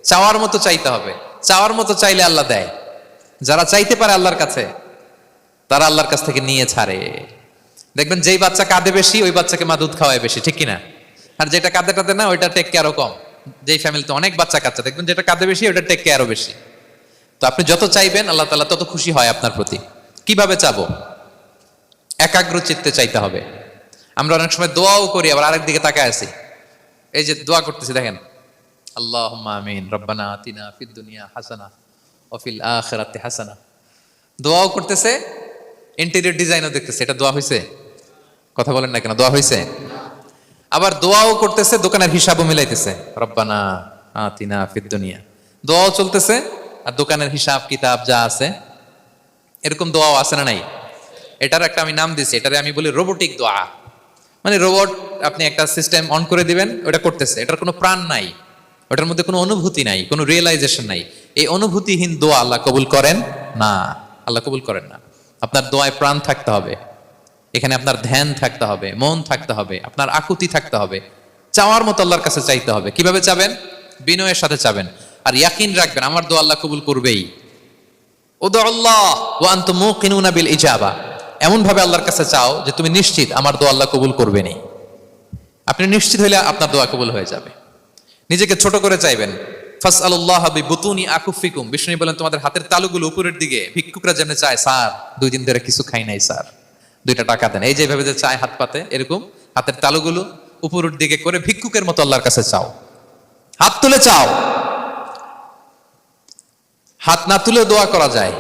চাওয়ার মতো চাইতে হবে। চাওয়ার মতো চাইলে আল্লাহ দেয়। যারা চাইতে পারে আল্লাহর কাছে, তারা আল্লাহর কাছ থেকে নিয়ে ছাড়ে। দেখবেন যেই বাচ্চা কাঁদে বেশি, ওই বাচ্চাকে মা দুধ খাওয়ায় বেশি, ঠিক কিনা? আর যেটা কাঁদে টাদে না, ওইটা টেক কেয়ারও কম। যেই ফ্যামিলিতে অনেক বাচ্চা কাচ্চা, দেখবেন যেটা কাঁদে বেশি, ওইটা টেক কেয়ারও বেশি। তো আপনি যত চাইবেন, আল্লাহ তাআলা তত খুশি হয় আপনার প্রতি। কিভাবে চাবো? একাগ্র চিত্তে চাইতে হবে। আমরা অনেক সময় দোয়াও করি, আবার আরেক দিকে তাকায় আছি। এই যে দোয়া করতেছি, দেখেন, আল্লাহুম্মা আমিন, রব্বানা আতিনা ফিদ দুনিয়া হাসানা ওয়া ফিল আখিরাতি হাসানা। দোয়াও করতেছে, ইন্টেরিয়র ডিজাইনও দেখতেছে। এটা দোয়া হয়েছে? কথা বলেন না কেন, দোয়া হয়েছে? আবার দোয়াও করতেছে, দোকানের হিসাবও মিলাইতেছে, রব্বানা আতিনা ফিদ দুনিয়া। দোয়াও চলতেছে, আর দোকানের হিসাব কিতাব যা আছে, এরকম দোয়াও আছে না নাই? এটার একটা আমি নাম দিছি, এটারে আমি বলি রোবোটিক দোয়া। মানে রোবট, আপনি একটা সিস্টেম অন করে দিবেন, ওটা করতেছে, এটার কোনো প্রাণ নাই, ওটার মধ্যে কোনো অনুভূতি নাই, কোনো রিয়েলাইজেশন নাই। এই অনুভূতিহীন দোয়া আল্লাহ কবুল করেন না। আল্লাহ কবুল করেন না। আপনার দোয়ায় প্রাণ থাকতে হবে, এখানে আপনার ধ্যান থাকতে হবে, মন থাকতে হবে, আপনার আকুতি থাকতে হবে, চাওয়ার মতো আল্লাহর কাছে চাইতে হবে। কিভাবে চাবেন? বিনয়ের সাথে চাবেন, আর ইয়াকিন রাখবেন আমার দোয়া আল্লাহ কবুল করবেই। উদুল্লাহ ওয়া আনতুম মুকিনুনা বিল ইজাবা। এমন ভাবে আল্লাহর কাছে চাও যে তুমি নিশ্চিত আমার দোয়া আল্লাহ কবুল করবেনি। আপনি নিশ্চিত হইলে আপনার দোয়া কবুল হয়ে যাবে। নিজেকে ছোট করে চাইবেন। ফাসআলুল্লাহ বিবুতুনি আকুফিকুম। বিষ্ণু বলেন, তোমাদের হাতের তালুগুলো উপরের দিকে। ভিক্ষুকরা যেমন চায়, স্যার 2 দিন ধরে কিছু খাই নাই স্যার, 2টা টাকা দেন, এই যে ভাবে যে চায় হাত পাতে, এরকম হাতের তালুগুলো উপরের দিকে করে ভিক্ষুকের মতো আল্লাহর কাছে চাও। হাত তুলে চাও। হাত না তুলেও দোয়া করা যায়,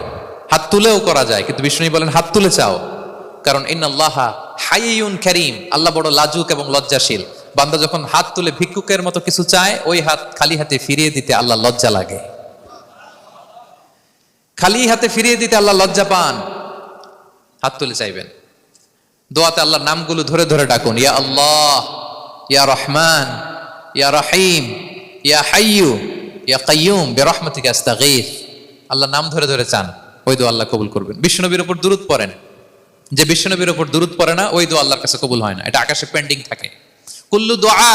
হাত তুলেও করা যায়, কিন্তু বিষ্ণু বলেন হাত তুলে চাও। কারণ ইন্নাল্লাহা হাইয়ুন কারীম, আল্লাহ বড় লাজুক এবং লজ্জাশীল। বান্দা যখন হাত তুলে ভিক্ষুকের মতো কিছু চায়, ওই হাত খালি হাতে ফিরিয়ে দিতে আল্লাহ লজ্জা লাগে। খালি হাতে ফিরিয়ে দিতে আল্লাহ লজ্জা পান। হাত তুলে চাইবেন। দোয়াতে আল্লাহর নামগুলো ধরে ধরে ডাকুন। ইয়া আল্লাহ, ইয়া রহমান, ইয়া রহিম, ইয়া হাইয়ু, ইয়া কাইয়ুম বিরহমাতিকা আস্তাগীথ। আল্লাহর নাম ধরে ধরে চান, ওই দোয়া আল্লাহ কবুল করবেন। বিশ্বনবীর উপর দুরূদ পড়েন। যে বিশ্বনবীর উপর দুরূদ পড়ে না, ওই দোয়া আল্লাহর কাছে কবুল হয় না, এটা আকাশে পেন্ডিং থাকে। কুল্লু দুআ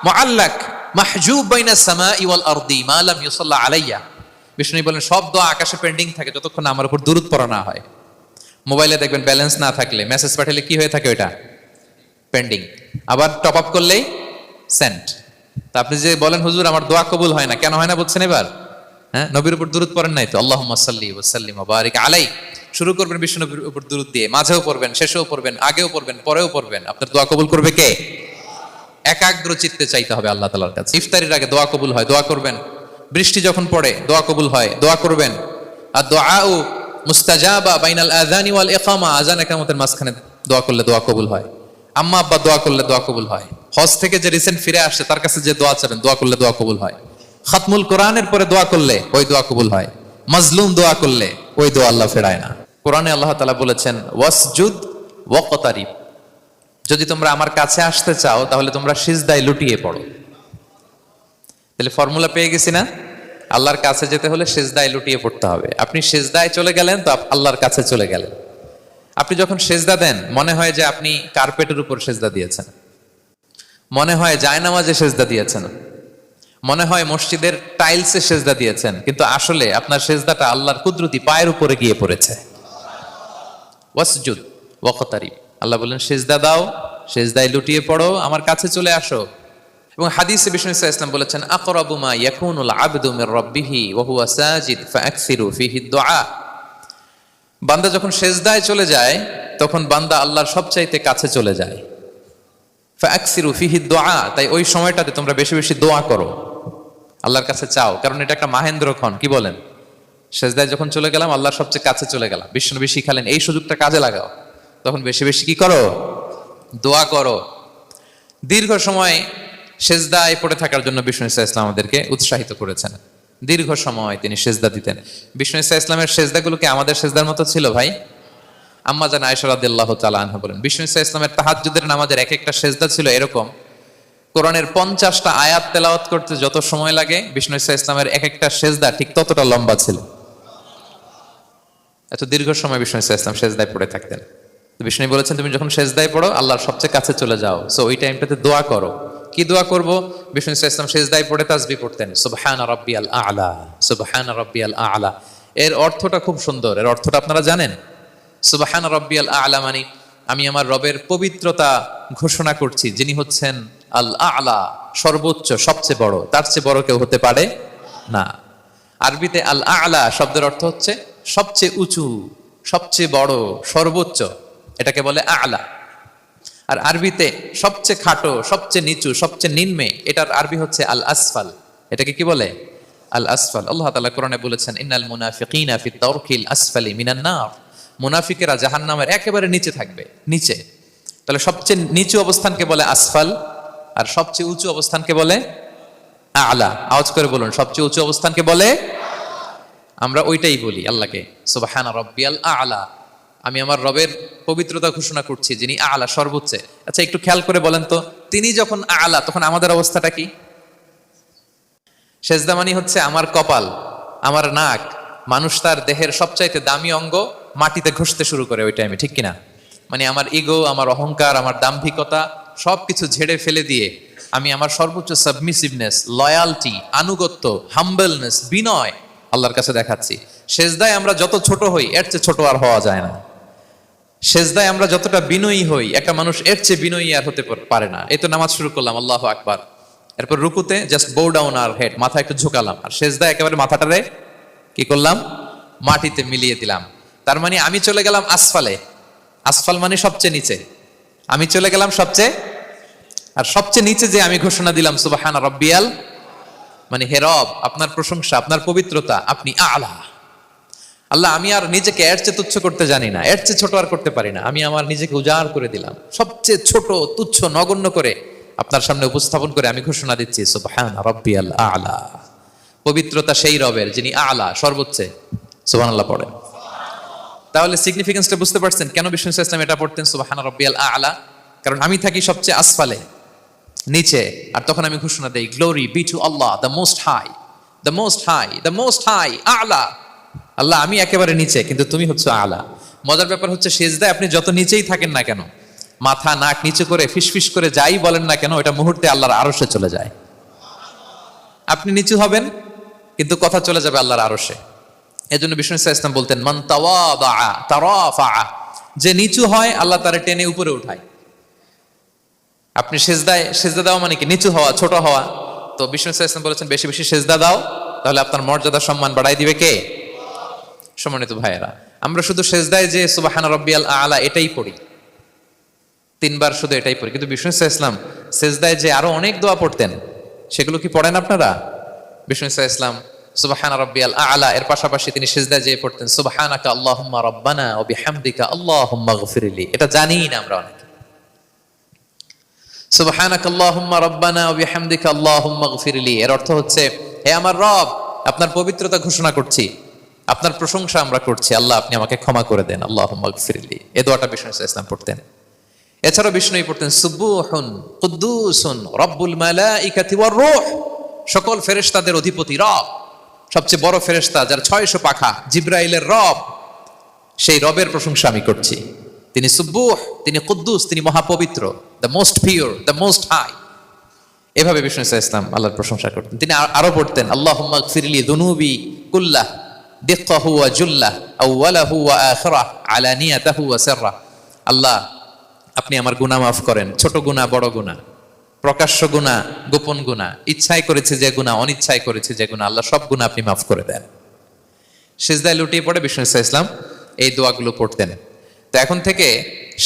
মুআল্লাক মাহজুব বাইনাস সামাই ওয়াল আরদি মা লাম ইউসাল্লা আলাইয়া। বিষ্ণু বলেন, সব দোয়া আকাশে পেন্ডিং থাকে যতক্ষণ আমার উপর দুরূদ পড়া না হয়। মোবাইলে দেখবেন ব্যালেন্স না থাকলে, মেসেজ পাঠালে কি হয়ে থাকে, ওইটা পেন্ডিং। আবার টপ আপ করলেই সেন্ট। তা আপনি যে বলেন, হুজুর আমার দোয়া কবুল হয় না, কেন হয় না বলছেন এবার? হ্যাঁ, নবীর উপর দুরূদ পড়েন নাই তো। আল্লাহুম্মা সাল্লি ওয়া সাল্লিম ওয়া বারিক আলাই। শুরু করবেন বিশ্ব নবীর উপর দুরূদ দিয়ে, মাঝেও পড়বেন, শেষেও পড়বেন, আগেও পড়বেন, পরেও পড়বেন। আপনার দোয়া কবুল করবে কে? একাগ্র চিত্তে চাইতে হবে আল্লাহ তাআলার কাছে। ইফতারির আগে দোয়া কবুল হয়, দোয়া করবেন। বৃষ্টি যখন পড়ে দোয়া কবুল হয়, দোয়া করবেন। আর দুআউ মুস্তাজাবা বাইনাল আযানি ওয়াল ইকামা, আযান ইকামতের মাঝখানে দোয়া করলে দোয়া কবুল হয়। আম্মা আব্বা দোয়া করলে দোয়া কবুল হয়। হজ থেকে যে রিসেন্ট ফিরে আসছে তার কাছে যে দোয়া চাবেন, দোয়া করলে দোয়া কবুল হয়। খাতমুল কোরআনের পরে দোয়া করলে ওই দোয়া কবুল হয়। মাজলুম দোয়া করলে ওই দোয়া আল্লাহ ফেরায় না। কোরআনে আল্লাহ তাআলা বলেছেন, ওয়াসজুদ ওয়াকতারিব। যদি তোমরা আমার কাছে আসতে চাও তাহলে তোমরা সিজদায় লুটিয়ে পড়ো। তাহলে ফর্মুলা পেয়ে গেছি না? আল্লাহর কাছে যেতে হলে সিজদায় লুটিয়ে পড়তে হবে। আপনি সিজদায় চলে গেলেন তো আল্লাহর কাছে চলে গেলেন। আপনি যখন সিজদা দেন, মনে হয় যে আপনি কার্পেটের উপর সিজদা দিয়েছেন, মনে হয় জায়নামাজে সিজদা দিয়েছেন, মনে হয় মসজিদের টাইলসে সিজদা দিয়েছেন, কিন্তু আসলে আপনার সিজদাটা আল্লাহর কুদরতি পায়ের উপরে গিয়ে পড়েছে। ওয়াসজুদ ওয়াকতারিব। আল্লাহ বলেন, সিজদা দাও, সিজদায় লুটিয়ে পড়ো, আমার কাছে চলে আসো। এবং হাদিসে বিষ্ণু সাল্লাল্লাহু আলাইহি ওয়াসাল্লাম বলেছেন, আকরাবু মা ইয়াকুনুল আবদু মির রাব্বিহি ওয়া হুয়া সাজিদ ফাআকসিরু ফীহি দুআ। বান্দা যখন সিজদায় চলে যায়, তখন বান্দা আল্লাহর সবচাইতে কাছে চলে যায়। ফাআকসিরু ফীহি দুআ, তাই ওই সময়টাতে তোমরা বেশি বেশি দোয়া করো, আল্লাহর কাছে চাও। কারণ এটা একটা মাহেন্দ্রক্ষণ। কি বলেন? সিজদায় যখন চলে গেলাম, আল্লাহর সবচেয়ে কাছে চলে গেলাম। বিষ্ণু শিখালেন, এই সুযোগটা কাজে লাগাও, তখন বেশি বেশি কি করো? দোয়া করো। দীর্ঘ সময় সিজদায় পড়ে থাকার জন্য বিষ্ণু ইসলাম আমাদেরকে উৎসাহিত করেছেন। দীর্ঘ সময় তিনি সিজদা দিতেন। বিষ্ণু ইসলামের সিজদাগুলোকে আমাদের সিজদার মতো ছিল ভাই? আম্মা জান আয়েশা রাদিয়াল্লাহু তাআলা আনহা বলেন, বিষ্ণু ইসলামের তাহাজ্জুদের নামাজের এক একটা সিজদা ছিল এরকম, কোরআনের 50টা আয়াত তেলাওয়াত করতে যত সময় লাগে, বিষ্ণু ইসলামের এক একটা সিজদা ঠিক ততটা লম্বা ছিল। এত দীর্ঘ সময় বিষ্ণু ইসলাম সিজদায় পড়ে থাকতেন। বিষ্ণু বলেছেন, তুমি যখন সিজদায় পড়ো আল্লাহর সবচেয়ে কাছে চলে যাও, সো ওই টাইমটাতে দোয়া করো। কি দোয়া করব? বিষ্ণু ইসলাম সেজদায় পড়ে তাসবিহ পড়তেন, সুবহান রাব্বিয়াল আ'লা, সুবহান রাব্বিয়াল আ'লা। এর অর্থটা খুব সুন্দর। এর অর্থটা আপনারা জানেন? সুবহান রাব্বিয়াল আ'লা মানে আমি আমার রবের পবিত্রতা ঘোষণা করছি, যিনি হচ্ছেন আল আ'লা, সর্বোচ্চ, সবচেয়ে বড়। তার চেয়ে বড় কেউ হতে পারে না। আরবিতে আল আ'লা শব্দের অর্থ হচ্ছে সবচেয়ে উঁচু, সবচেয়ে বড়, সর্বোচ্চ, এটাকে বলে আ'লা। আর আরবিতে সবচেয়ে খাটো, সবচেয়ে নিচু, সবচেয়ে নিম্নে, এটার আরবি হচ্ছে আল আসফাল। এটাকে কি বলে? আল আসফাল। আল্লাহ তাআলা কোরআনে বলেছেন, ইন্নাল মুনাফিকিনা ফি দারকিল আসফালি মিনান নার। মুনাফিকেরা জাহান্নামের একেবারে নিচে থাকবে, নিচে। তাহলে সবচেয়ে নিচু অবস্থানকে বলে আসফাল, আর সবচেয়ে উঁচু অবস্থানকে বলে আ'লা। আওয়াজ করে বলুন, সবচেয়ে উঁচু অবস্থানকে বলে। আমরা ওইটাই বলি আল্লাহকে, সুবহানা রাব্বিয়াল আ'লা। আমি আমার রবের পবিত্রতা ঘোষণা করছি, যিনি আ'লা, সর্বোচ্চ। আচ্ছা, একটু খেয়াল করে বলেন তো, তিনি যখন আ'লা, তখন আমাদের অবস্থাটা কি? সেজদা মানে হচ্ছে আমার কপাল, আমার নাক। মানুষ তার দেহের সবচাইতে দামি অঙ্গ মাটিতে ঘষতে শুরু করে ওই টাইমে, ঠিক কিনা? মানে আমার ইগো, আমার অহংকার, আমার দাম্ভিকতা সবকিছু ঝেড়ে ফেলে দিয়ে আমি আমার সর্বোচ্চ সাবমিসিভনেস, লয়ালটি, আনুগত্য, হাম্বলনেস, বিনয় আল্লাহর কাছে দেখাচ্ছি। সেজদায় আমরা যত ছোট হই, এর চেয়ে ছোট আর হওয়া যায় না। সেজদায় আমরা যতটা বিনয়ী হই, একটা মানুষ এর চেয়ে বিনয়ী আর হতে পারে না। এই তো নামাজ শুরু করলাম, আল্লাহু আকবার। এরপর রুকুতে জাস্ট বো ডাউন আর হেড, মাথা একটু ঝুঁকালাম। আর সেজদায় একেবারে মাথাটারে কি করলাম? মাটিতে মিলিয়ে দিলাম। তার মানে আমি চলে গেলাম আসফালে। আসফাল মানে সবচেয়ে নিচে। আমি চলে গেলাম সবচেয়ে, আর সবচেয়ে নিচে যে আমি ঘোষণা দিলাম সুবহান রাব্বিয়াল, মানে হে রব, আপনার প্রশংসা, আপনার পবিত্রতা, আপনি আ'লা। আল্লাহ, আমি আর নিজেকে এর চেয়ে তুচ্ছ করতে জানি না, এর চেয়ে ছোট আর করতে পারি না। আমি আমার নিজেকে উজাড় করে দিলাম, সবচেয়ে ছোট, তুচ্ছ, নগণ্য করে আপনার সামনে উপস্থাপন করে আমি ঘোষণা দিচ্ছি সুবহান রাব্বিয়াল আ'লা। পবিত্রতা সেই রবের যিনি আ'লা, সর্বোচ্চ। সুবহানাল্লাহ পড়েন। তাহলে সিগনিফিকেন্সটা বুঝতে পারছেন কেন বিষ্ণু ইসলাম এটা পড়তেন সুবহান রাব্বিয়াল আ'লা? কারণ আমি থাকি সবচেয়ে আসফালে, নিচে। আর তখন আমি ঘোষণা দেই, glory be to Allah, the most high, the most high, the most high, আ'লা। আল্লাহ, আমি একেবারে নিচে, কিন্তু তুমি হচ্ছে আ'লা। মজার ব্যাপার হচ্ছে, সেজদায় আপনি যত নিচেই থাকেন না কেন, মাথা নাক নিচু করে ফিসফিস করে যাই বলেন না কেন, এটা মুহূর্তে আল্লাহর আরশে চলে যায়। আপনি নিচু হবেন, কিন্তু কথা চলে যাবে আল্লাহর আরশে। এজন্য বিষ্ণু ইসলাম বলতেন, মান তাওয়াদা তারাফা, যে নিচু হয় আল্লাহ তারে টেনে উপরে উঠায়। আপনি সেজদা দাও মানে কি? নিচু হওয়া, ছোট হওয়া। তো বিষ্ণু ইসলাম বলেছেন, বেশি বেশি সেজদা দাও, তাহলে আপনার মর্যাদা, সম্মান বাড়াই দিবে কে? সম্মানিত ভাইয়েরা, আমরা শুধু সেজদায় যে সুবহান রাব্বিয়াল আ'লা এটাই পড়ি, 3 বার শুধু এটাই পড়ি। কিন্তু বিষ্ণু ইসলাম সেজদায় যে আরো অনেক দোয়া পড়তেন, সেগুলো কি পড়েন আপনারা? বিষ্ণু ইসলাম সুবহান রাব্বিয়াল আ'লা এর পাশাপাশি তিনি সেজদায় যে পড়তেন সুবহানাকা আল্লাহুম্মা রাব্বানা ওয়া বিহামদিকা আল্লাহুম্মা গফিরলি। এটা জানিই না আমরা অনেকে। সুবহানাকা আল্লাহুম্মা রাব্বানা ওয়া বিহামদিকা আল্লাহুম্মা গফিরলি এর অর্থ হচ্ছে, হে আমার রব, আপনার পবিত্রতা ঘোষণা করছি, আপনার প্রশংসা আমরা করছি, আল্লাহ আপনি আমাকে ক্ষমা করে দেন, আল্লাহুম্মা গফিরলি। এই দোয়াটা বিষ্ণু ইসলাম পড়তেন। এছাড়াও বিষ্ণুই পড়তেন সুবহুন কুদ্দুসুন রব্বুল মালাইকাতি ওয়ার রূহ, সকল ফেরেশতাদের অধিপতি রব, সবচেয়ে বড় ফেরেশতা যার 600 পাখা, জিবরাইলের রব, সেই রবের প্রশংসা আমি করছি। তিনি সুবুহ, তিনি কুদ্দুস, তিনি মহাপবিত্র, the most pure, the most high. এভাবে বিষ্ণু ইসলাম আল্লাহর প্রশংসা করতেন। তিনি আরো পড়তেন, আল্লাহুম্মা গফিরলি যুনুবি কুল্লাহ দিক্কাহু ওয়া জুল্লাহ আউওয়ালাহু ওয়া আখিরাহ আলানিয়াতাহু ওয়া সিররাহ। আল্লাহ, আপনি আমার গুনাহ মাফ করেন, ছোট গুনাহ, বড় গুনাহ, প্রকাশ্য গুনাহ, গোপন গুনাহ, ইচ্ছায় করেছে যে গুনাহ, অনিচ্ছায় করেছে যে গুনাহ, আল্লাহ সব গুনাহ আপনি মাফ করে দেন। সিজদায় লুটিয়ে পড়ে বিষ্ণু ইসলাম এই দোয়াগুলো পড়তেন। তো এখন থেকে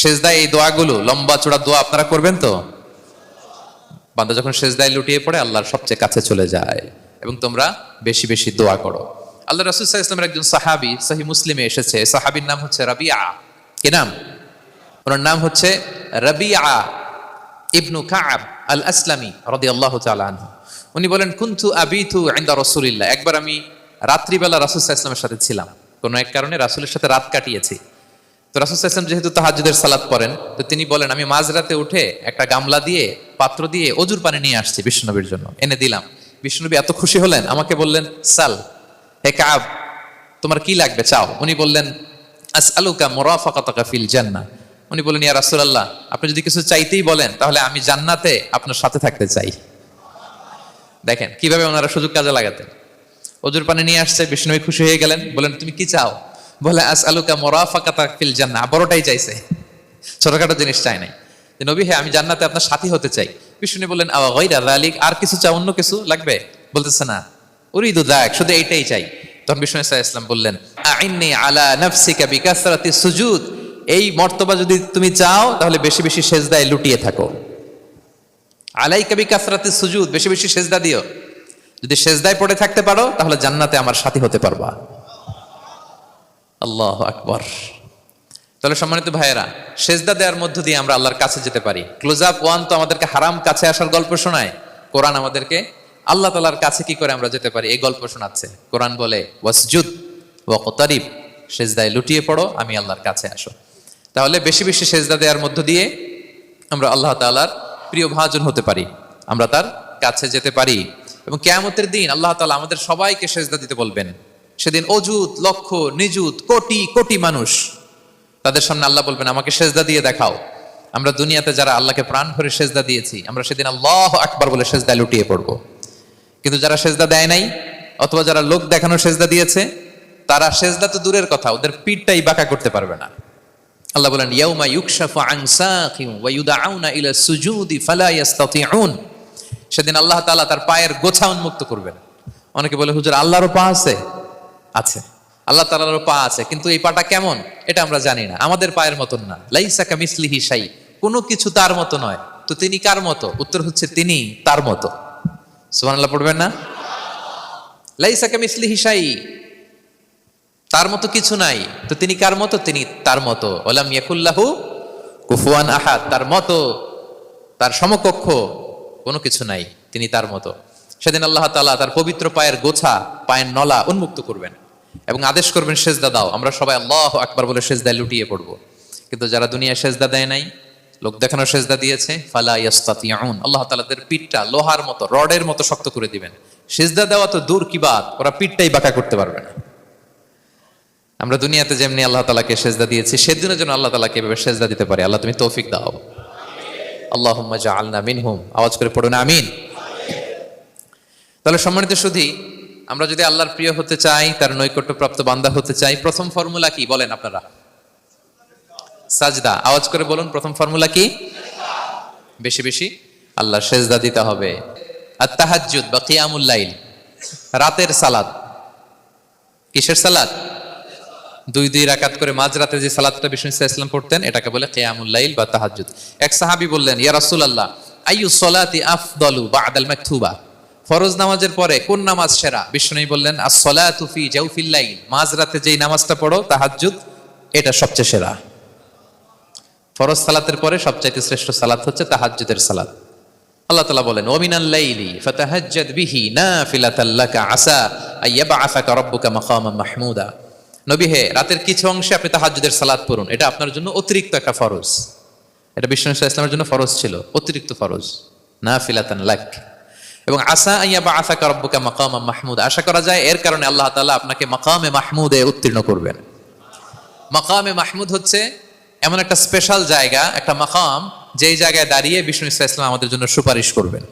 সিজদায় এই দোয়াগুলো, লম্বা চূড়া দোয়া আপনারা করবেন তো? বান্দা যখন সিজদায় লুটিয়ে পড়ে আল্লাহর সবচেয়ে কাছে চলে যায়। এবং তোমরা বেশি বেশি দোয়া করো। আল্লাহ রাসূল সাল্লাল্লাহু আলাইহি ওয়াসাল্লামের একজন সাহাবী, সহিহ মুসলিমে এসেছে, সাহাবীর নাম হচ্ছে রাবিআ। কি নাম? ওনার নাম হচ্ছে রাবিআ ইবনু কাব আল আসলামি রাদিয়াল্লাহু তাআলা আনহু। উনি বলেন, কুনতু আবিতু ইনদা রাসূলিল্লাহ, একবার আমি রাত্রিবেলা রাসূল সাল্লাল্লাহু আলাইহি ওয়াসাল্লামের সাথে ছিলাম, কোনো এক কারণে রাসূলের সাথে রাত কাটিয়েছি। তো রাসূল সাল্লাল্লাহু আলাইহি ওয়াসাল্লাম যেহেতু তাহাজ্জুদের সালাত পড়েন, তো তিনি বলেন, আমি মাঝরাতে উঠে একটা গামলা দিয়ে, পাত্র দিয়ে অজুর পানি নিয়ে আসছি বিশ্বনবীর জন্য, এনে দিলাম। বিশ্বনবী এত খুশি হলেন, আমাকে বললেন, সাল, হে কাব, তোমার কি লাগবে চাও। উনি বললেন, আসআলুকা মুরাফাকাতাকা ফিল জান্নাহ। উনি বললেন, ইয়া রাসূলুল্লাহ, আপনি যদি কিছু চাইতেই বলেন তাহলে আমি জান্নাতে আপনার সাথে থাকতে চাই। দেখেন কিভাবে ওনারা সুযোগ কাজে লাগাতেন। অজুর পানি নিয়ে আসছে, বিষ্ণু খুশি হয়ে গেলেন, বলেন তুমি কি চাও? বলে আসআলুকা মুরাফাকাতাক ফিল জান্নাহ। বড়টাই চাইছে, ছোটখাটো জিনিস চাই নাই। যে নবী, হ্যাঁ আমি জান্নাতে আপনার সাথী হতে চাই। বিষ্ণু বললেন, আওয়া গায়রা যালিক, আর কিছু চাও, অন্য কিছু লাগবে? বলতেছে না, উরিদু যাক, শুধু এইটাই চাই। তখন বিষ্ণু সাল্লাল্লাহু আলাইহি ওয়াসাল্লাম বললেন, আইন্নি আলা নাফসিকা বিকাসরাতি সুজুদ, এই মর্তবা যদি তুমি চাও তাহলে বেশি বেশি সেজদায় লুটিয়ে থাকো। আলাইকা বিকাসরাতি সুজুদ, বেশি বেশি সেজদা দিও। যদি সেজদায় পড়ে থাকতে পারো তাহলে জান্নাতে আমার সাথী হতে পারবা। আল্লাহু আকবার। তাহলে সম্মানিত ভাইয়েরা, সেজদা দেওয়ার মধ্য দিয়ে আমরা আল্লাহর কাছে যেতে পারি। ক্লোজ আপ ওয়ান তো আমাদেরকে হারাম কাছে আসার গল্প শোনায়, কোরআন আমাদেরকে আল্লাহ তাআলার কাছে কি করে আমরা যেতে পারি এই গল্প শোনাচ্ছে। কোরআন বলে ওয়াসজুদ ওয়াকতারিব, সেজদায় লুটিয়ে পড়ো, আমি আল্লাহর কাছে আসো। তাহলে বেশি বেশি সেজদা দেওয়ার মধ্য দিয়ে আমরা আল্লাহ তাআলার প্রিয় ভাজন হতে পারি, আমরা তার কাছে যেতে পারি। এবং কিয়ামতের দিন আল্লাহ তাআলা আমাদের সবাইকে সেজদা দিতে বলবেন। সেদিন অযুত লক্ষ নিযুত কোটি কোটি মানুষ, তাদের সামনে আল্লাহ বলবেন, আমাকে সেজদা দিয়ে দেখাও। আমরা দুনিয়াতে যারা আল্লাহকে প্রাণ ভরে সেজদা দিয়েছি, আমরা সেদিন আল্লাহু আকবার বলে সেজদায় লুটিয়ে পড়বো। কিন্তু যারা সেজদা দেয় নাই, অথবা যারা লোক দেখানো সেজদা দিয়েছে, তারা সেজদা তো দূরের কথা, ওদের পিঠটাই বাঁকা করতে পারবে না। আল্লাহ বলেন, ইয়াউমা ইউকশাফু আন সাকিন ওয়া ইউদআউনা ইলা সুজুদি ফালা ইস্তাতিউন, সেদিন আল্লাহ তাআলা তার পায়ের গোছা উন্মুক্ত করবেন। অনেকে বলে, হুজুর আল্লাহরও পা আছে? আছে, আল্লাহ তাআলারও পা আছে, কিন্তু এই পাটা কেমন এটা আমরা জানি না, আমাদের পায়ের মতন না। লাইসা কামিসলিহি শাই, কোনো কিছু তার মতো নয়। তো তিনি কার মতো? উত্তর হচ্ছে তিনি তার মতো। সুবহানাল্লাহ পড়বেন না? লাইসা কামিসলিহি শাই, তার মতো কিছু নাই। তো তিনি কার মতো? তিনি তার মতো। ওয়ালাম ইয়াকুল্লাহু কুফুয়ান আহাদ, তার মতো, তার সমকক্ষ কোনো কিছু নাই, তিনি তার মতো। সেদিন আল্লাহ তাআলা তার পবিত্র পায়ের গোছা, পায়ের নলা উন্মুক্ত করবেন এবং আদেশ করবেন, সেজদা দাও। আমরা সবাই আল্লাহু আকবার বলে সেজদায় লুটিয়ে পড়বো। কিন্তু যারা দুনিয়ায় সেজদা দেয় নাই, লোক দেখানোর সেজদা দিয়েছে, ফালা ইস্তাতিউন, আল্লাহ তাআলা তাদের পিঠটা লোহার মতো, রডের মতো শক্ত করে দিবেন। সেজদা দেওয়া তো দূর কি বাত, ওরা পিঠটাই বাঁকা করতে পারবে না। আমরা দুনিয়াতে যেমনি আল্লাহ তাআলাকে সেজদা দিয়েছি, সেদিনও যেন আল্লাহ তাআলাকে এভাবে সেজদা দিতে পারি। আল্লাহ তুমি তৌফিক দাও। আল্লাহুম্মা জাআলনা মিনহুম, আওয়াজ করে পড়ুন আমিন। তাহলে সম্মানিত সুধী, আমরা যদি আল্লাহর প্রিয় হতে চাই, তার নৈকট্যপ্রাপ্ত বান্দা হতে চাই, প্রথম ফর্মুলা কি বলেন আপনারা? সাজদা। আওয়াজ করে বলুন, প্রথম ফর্মুলা কি? বেশি বেশি আল্লাহর সেজদা দিতে হবে। আর তাহাজ্জুদ বা কিয়ামুল লাইল, রাতের সালাত। কিসের সালাত? 2 রাকাত করে মাঝরাতে যে সালাতটা বিষ্ণু সাল্লাল্লাহু আলাইহি ওয়াসাল্লাম পড়তেন, এটাকে বলে কিয়ামুল লাইল বা তাহাজ্জুদ। এক সাহাবী বললেন, ইয়া রাসূলুল্লাহ, আইয়ু সলাতি আফদালু বা'দাল মাকতুবা, ফরজ নামাজের পরে কোন নামাজ সেরা? বিষ্ণু বললেন, আস-সালাতু ফি জাওফিল লাইল, মাঝরাতে যেই নামাজটা পড়ো তাহাজ্জুদ, এটা সবচেয়ে সেরা। ফরজ সালাতের পরে সবচাইতে শ্রেষ্ঠ সালাত হচ্ছে তাহাজ্জুদের সালাত। আল্লাহ তাআলা বলেন, ওয়া মিনাল লাইলি ফাতাহাজ্জাদ বিহি নাফিলাতাল লাকা আসা আইয়াবআসাকা রাব্বুকা মাকামান মাহমুদা। নবী হে, রাতের কিছু অংশে আপনি তাহাজ্জুদের সালাত পড়ুন, এটা আপনার জন্য অতিরিক্ত একটা ফরজ। এটা বিষ্ণু সাল্লাল্লাহু আলাইহি ওয়াসাল্লামের জন্য ফরজ ছিল, অতিরিক্ত ফরজ, নাফিলাতান লাক। এবং আসা আইয়াবআসাকা রাব্বুকা মাকামান মাহমুদা, আশা করা যায় এর কারণে আল্লাহ তাআলা আপনাকে মাকামে মাহমুদে উত্তীর্ণ করবেন। মাকামে মাহমুদ হচ্ছে এমন একটা স্পেশাল জায়গা, একটা মাকাম, যেই জায়গায় দাঁড়িয়ে বিষ্ণু সাল্লাল্লাহু আলাইহি ওয়াসাল্লাম আমাদের জন্য সুপারিশ করবেন।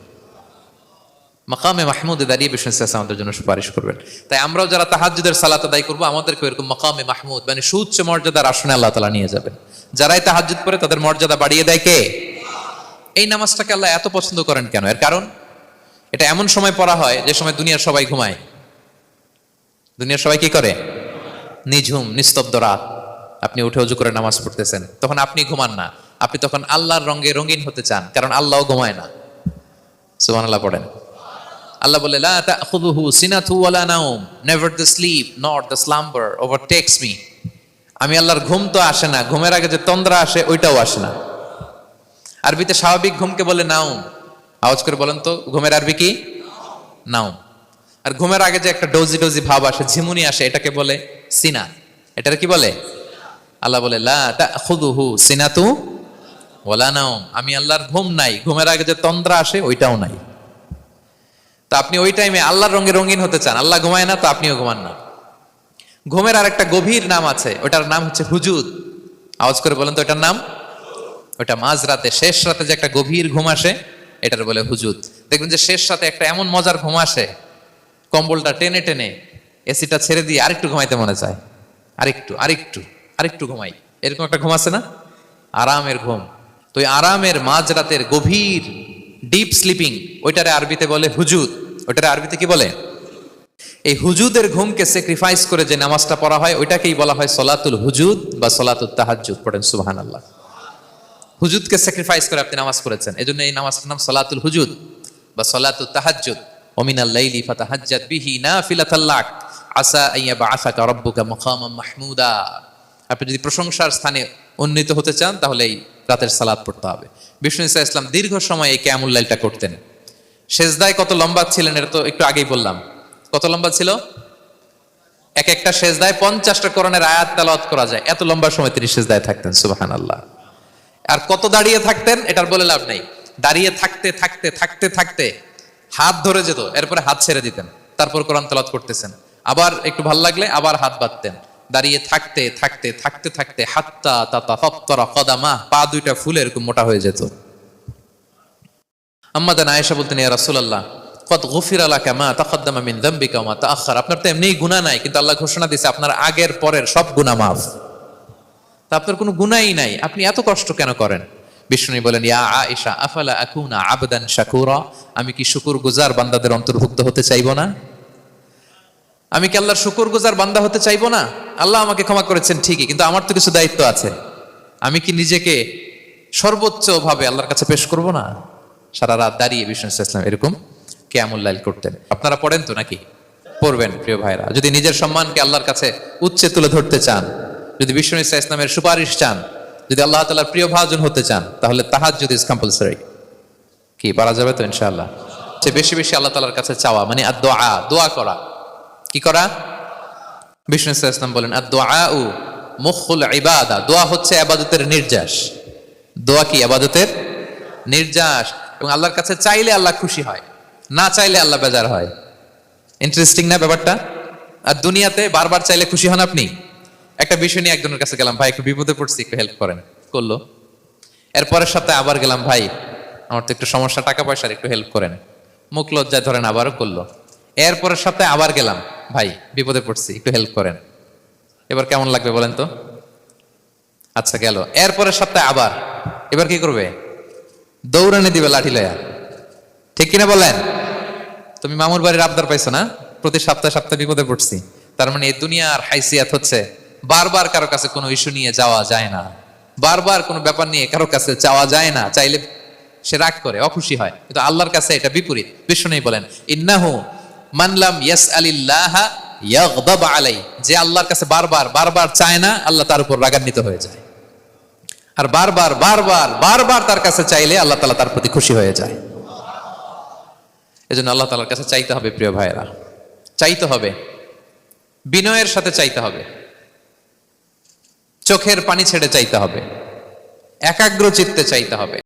মাকামে মাহমুদে দাঁড়িয়ে বিষ্ণু সাল্লাল্লাহু আলাইহি ওয়াসাল্লাম আমাদের জন্য সুপারিশ করবেন। তাই আমরাও যারা তাহাজ্জুদের সালাত আদায় করবো, আমাদেরকে এরকম মাকামে মাহমুদ মানে সুউচ্চ মর্যাদার আসনে আল্লাহ তাআলা নিয়ে যাবেন। যারাই তাহাজ্জুদ পড়ে তাদের মর্যাদা বাড়িয়ে দেয় কে? এই নামাজটাকে আল্লাহ এত পছন্দ করেন কেন? এর কারণ, এটা এমন সময় পড়া হয় যে সময় দুনিয়ার সবাই ঘুমায়। দুনিয়ার সবাই কি করে? নিঝুম নিস্তব্ধ রাত, আপনি উঠে ওযু করে নামাজ পড়তেছেন, তখন আপনি ঘুমান না, আপনি তখন আল্লাহর রঙে রঙিন হতে চান, কারণ আল্লাহও ঘুমায় না। সুবহানাল্লাহ পড়েন। আল্লাহ বলে, লা তাখুযুহু সিনাতু ওয়ালা নাওম, never the sleep not the slumber overtakes me. আমি আল্লাহর ঘুম তো আসে না, ঘুমের আগে যে তন্দ্রা আসে ওইটাও আসে না। আরবিতে স্বাভাবিক ঘুমকে বলে নাওম। আওয়াজ করে বলেন তো, ঘুমের আরবি কি? নাওম। আর ঘুমের আগে যে একটা ডোজি ডোজি ভাব আসে, ঝিমুনি আসে, এটাকে বলে সিনা। এটার কি বলে? আল্লাহ বলে, লা তাখুযুহু সিনাতু ওয়ালা নাওম, আমি আল্লাহর ঘুম নাই, ঘুমের আগে যে তন্দ্রা আসে ওইটাও নাই। তো আপনি ওই টাইমে আল্লাহর রঙে রঙিন হতে চান, আল্লাহ ঘুমায় না, তো আপনিও ঘুমান না। ঘুমের আর একটা গভীর নাম আছে, ওটার নাম হচ্ছে হুজুদ। আওয়াজ করে বলেন তো, এটার নাম ওটা মাঝরাতে, শেষ রাতে যে একটা গভীর ঘুম আসে, এটার বলে হুজুদ। দেখবেন যে শেষ রাতে একটা এমন মজার ঘুম আসে, কম্বলটা টেনে টেনে এসিটা ছেড়ে দিয়ে আরেকটু ঘুমাইতে মনে চায়, আরেকটু আরেকটু আরেকটু ঘুমাই, এরকম একটা ঘুম আছে না, আরামের ঘুম। তো এই আরামের মাঝরাতের গভীর ডিপ স্লিপিং, ওইটারে আরবিতে বলে হুজুদ। ওইটারে আরবিতে কি বলে? এই হুজুদের ঘুমকে স্যাক্রিফাইস করে যে নামাজটা পড়া হয়, ওইটাকেই বলা হয় সলাতুল হুজুদ বা সলাতুত তাহাজ্জুদ। পড়েন সুবহানাল্লাহ। হুজুদকে স্যাক্রিফাইস করে আপনি নামাজ পড়েছেন, এজন্য এই নামাজটার নাম সলাতুল হুজুদ বা সলাতুত তাহাজ্জুদ। ওমিনাল লাইলি ফাতাহাজ্জাদ বিহি নাফিলাতাল লাক আসা আইয়া বাআসাকা রাব্বুকা মাকামাম মাহমুদা। আপনি যদি প্রশংসার স্থানে উন্নীত হতে চান, তাহলে এই রাতের সালাত পড়তে হবে। বিষ্ণু ইসা ইসলাম দীর্ঘ সময় এই কিয়ামুল লাইলটা করতেন। সেজদায় কত লম্বা ছিলেন এটা তো একটু আগেই বললাম। কত লম্বা ছিল? এক একটা সেজদায় 50টা কোরআনের আয়াত তেলাওয়াত করা যায়, এত লম্বা সময় তিনি সেজদায় থাকতেন। সুবহানাল্লাহ। আর কত দাঁড়িয়ে থাকতেন এটার বলে লাভ নেই। দাঁড়িয়ে থাকতে থাকতে থাকতে থাকতে হাত ধরে যেত, এরপরে হাত ছেড়ে দিতেন, তারপর কোরআন তেলাওয়াত করতেছেন। আবার একটু ভাল লাগলে আবার হাত বাঁধতেন। দাঁড়িয়ে থাকতে থাকতে থাকতে থাকতে হাত্তা তাতাফাত্তারা কদামা, পা দুইটা ফুলে এরকম মোটা হয়ে যেত। আম্মাদান আয়েশা বলতেন, ইয়া রাসূলুল্লাহ কদ গুফিরা লাকা মা তাকদ্দামা মিন যামবিকা ওয়া মা তাআখার। আপনার তো এমনিই গুনাহ নাই, কিন্তু আল্লাহ ঘোষণা দিয়েছে আপনার আগের পরের সব গুনাহ মাফ। তা আপনার কোনো গুনাহই নাই, আপনি এত কষ্ট কেন করেন? বিষ্ণু বলেন, ইয়া আয়েশা আফালা আকুনা আবদান শাকুরা, আমি কি শুকরগুজার বান্দাদের অন্তর্ভুক্ত হতে চাইবো না? আমি কি আল্লাহর শুকরগুজার বান্দা হতে চাইবো না? আল্লাহ আমাকে ক্ষমা করেছেন ঠিকই, কিন্তু আমার তো কিছু দায়িত্ব আছে। আমি কি নিজেকে সর্বোচ্চ ভাবে আল্লাহর কাছে পেশ করব না? সারা রাত দাঁড়িয়ে বিষ্ণু ইসলাম এরকম কিয়ামুল লাইল করতেন। আপনারা পড়েন তো নাকি? পড়বেন প্রিয় ভাইরা। যদি নিজের সম্মানকে আল্লাহর কাছে উচ্চে তুলে ধরতে চান, যদি বিষ্ণু ইসলামের সুপারিশ চান, যদি আল্লাহ তাআলার প্রিয় ভাজন হতে চান, তাহলে তাহাজ্জুদ ইজ কম্পালসরি। কি পারা যাবে তো ইনশাআল্লাহ? সে বেশি বেশি আল্লাহ তাআলার কাছে চাওয়া, মানে আদ-দুআ, দোয়া করা। কি করা? বিষ্ণু ইসলাম বলেন, আদ-দুআউ মুখুল ইবাদা, দোয়া হচ্ছে ইবাদতের নির্যাস। দোয়া কি? ইবাদতের নির্যাস। এবং আল্লাহর কাছে চাইলে আল্লাহ খুশি হয়, না চাইলে আল্লাহ বেজার হয়। ইন্টারেস্টিং না ব্যাপারটা? আর দুনিয়াতে বারবার চাইলে খুশি হন আপনি? একটা বিষয় নিয়ে একজনের কাছে গেলাম, ভাই একটু বিপদে পড়ছি, একটু হেল্প করেন, করলো। এরপরের সপ্তাহে আবার গেলাম, ভাই আমার তো একটু সমস্যা, টাকা পয়সার, একটু হেল্প করেন। মুখ লজ্জায় ধরেন, আবারও করলো। এরপরের সপ্তাহে আবার গেলাম, ভাই বিপদে পড়ছি, একটু হেল্প করেন। এবার কেমন লাগবে বলেন তো? আচ্ছা গেল। এরপরের সপ্তাহে আবার, এবার কি করবে? দৌড়ানে দিবে লাঠি লয়া। ঠিক কিনা বলেন? তুমি মামুর বাড়ির আবদার পাইছো না, প্রতি সপ্তাহে সপ্তাহে বিপদে পড়ছি। তার মানে এই দুনিয়ার হাইসিয়াত হচ্ছে বারবার কারো কাছে কোনো ইস্যু নিয়ে যাওয়া যায় না, বারবার কোনো ব্যাপার নিয়ে কারো কাছে চাওয়া যায় না। চাইলে সে রাগ করে, অখুশি হয়, কিন্তু আল্লাহর কাছে এটা বিপরীত। বিষ্ণু বলেন, ইন্নাহু মান লাম ইয়াসআলিল্লাহা ইয়াগদাব আলাই, যে আল্লাহর কাছে বারবার বারবার চায় না, আল্লাহ তার উপর রাগান্বিত হয়ে যায়। আর বারবার বারবার বারবার তার কাছে চাইলে আল্লাহ তাআলা তার প্রতি খুশি হয়ে যায়। এজন্য আল্লাহ তাআলার কাছে চাইতে হবে প্রিয় ভাইয়েরা, চাইতে হবে, বিনয়ের সাথে চাইতে হবে, চোখের পানি ছেড়ে চাইতে হবে, একাগ্র চিত্তে চাইতে হবে।